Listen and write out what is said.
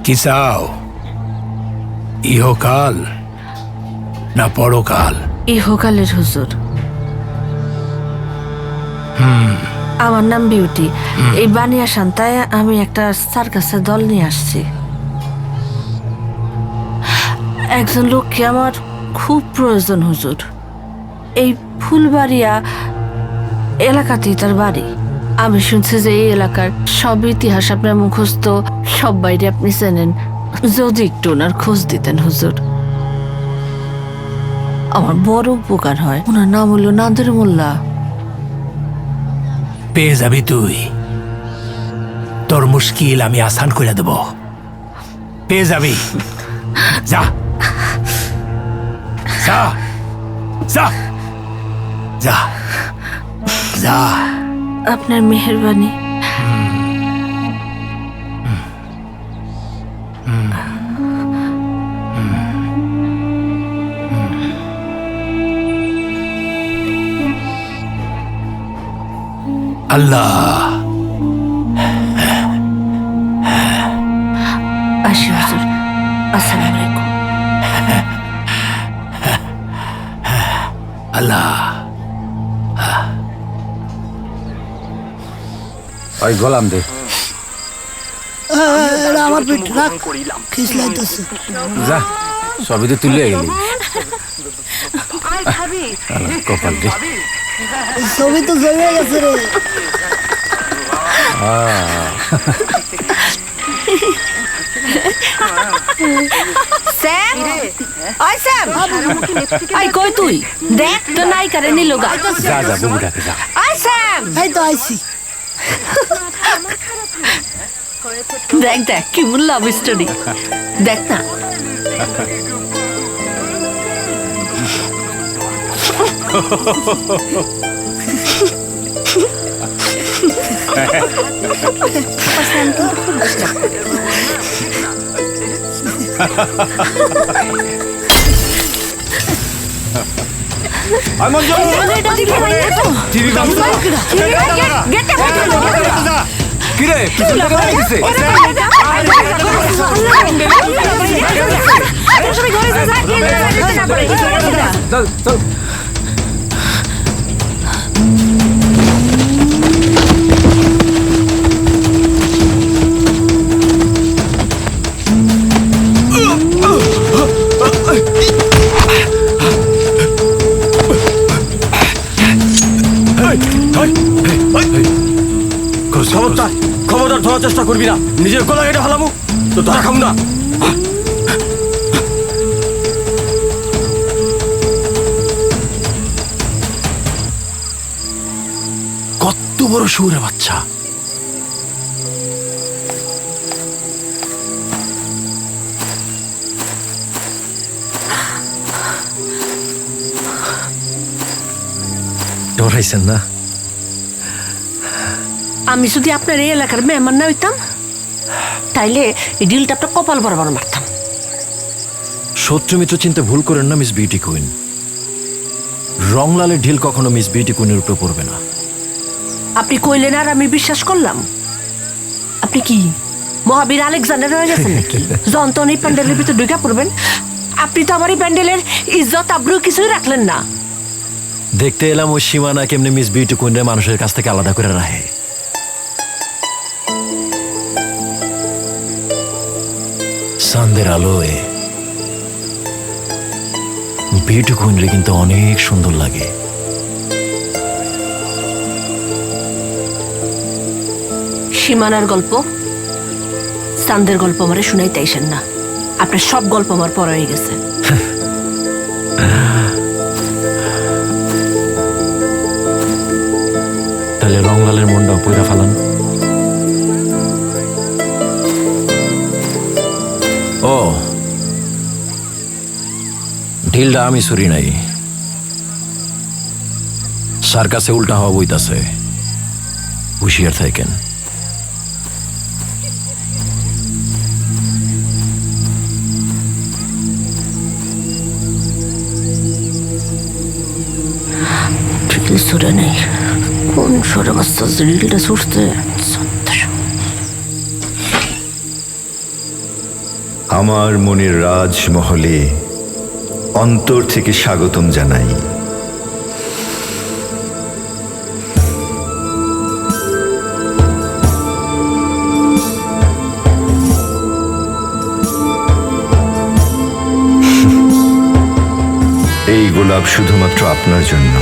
কি চাও? ইহকাল না পরকাল? ইহকালের হুজুর। আমার নাম বিউটি। এই বানিয়া শান্তায় আমি একটা সার্কাসের দল নিয়ে আসছি। একজন লোককে আমার খুব প্রয়োজন হুজুর। এই ফুলবাড়িয়া এলাকাতেই তার বাড়ি। আমি শুনছি যে এই এলাকার সব ইতিহাস আপনার মুখস্থ, সব বাইরে আপনি চেনেন। যদি একটু ওনার খোঁজ দিতেন হুজুর, আমার বড় উপকার হয়। ওনার নাম হলো নাদের মোল্লা। পেয়ে যাবি তুই। তোর মুশকিল আমি আসান করে দেব। পেয়ে যাবি। যা যা যা যা যা। আপনার মেহেরবানি। আল্লাহ। আসি হুজুর। আসসালামু আলাইকুম। আল্লাহ। ওই গোলাম দে। আমার পেট রাখ খিসলাইতেছে। যা সবই তো তুলে গেলি। কপাল রে। ছবি তো জমে গেছে রে। স্যাম, ওই স্যাম, ওই কই তুই? দেখ তো নাই কারে নিল গা। যা যা বুবুটাকে যা। ওই স্যাম, এই তো আইছি। দেখ দেখ কি লাভ স্টোরি। দেখ না। কিরে খবরদার ধরার চেষ্টা করবি না। নিজের গলা কেটে ফেলাবো তো ধরা খাম না। কত বড় শুয়োরের বাচ্চা! ডরাইছেন না? আমি যদি আপনার এই এলাকার মেহমান না হইতাম, তাইলে এই ডিলটা আপনার কপাল বরাবর মারতাম। শত্রু মিত্র চিন্তা ভুল করেন না মিস বিউটি কুইন। রংলালের ঢিল কখনো মিস বিউটি কুইনের উপরে পড়বে না। আপনি কইলেন আর আমি বিশ্বাস করলাম। আপনি কি মহাবীর আলেকজান্ডার হয়ে গেছেন নাকি? যন্ত্রণ এই প্যান্ডেলের ভিতরে ঢুকে পড়বেন। আপনি তো আমার এই প্যান্ডেলের ইজ্জত আব্রু কিছুই রাখলেন না। দেখতে এলাম ওই সীমানা কেমনি মিস বিউটি কুইনের মানুষের কাছ থেকে আলাদা করে রাখে। চাঁদের আলোয় বিউটি কুইনরে কিন্তু অনেক সুন্দর লাগে। সীমানার গল্প, চাঁদের গল্প আমারে শুনাইতে আইসেন না। আপনার সব গল্প আমার পড়া হয়ে গেছে। তাহলে রংলালের মনটা পইরা ফেলান। ও ঢিলটা আমি ছুরি নাই, সার্কাসে উল্টা হওয়া বইতাছে। হুঁশিয়ার থাকেন। ঢিল ছুড়ে নেই, কোন সরে বাচ্চা ঢিলটা ছুটতে। আমার মনের রাজমহলে অন্তর থেকে স্বাগতম জানাই। এই গোলাপ শুধুমাত্র আপনার জন্য।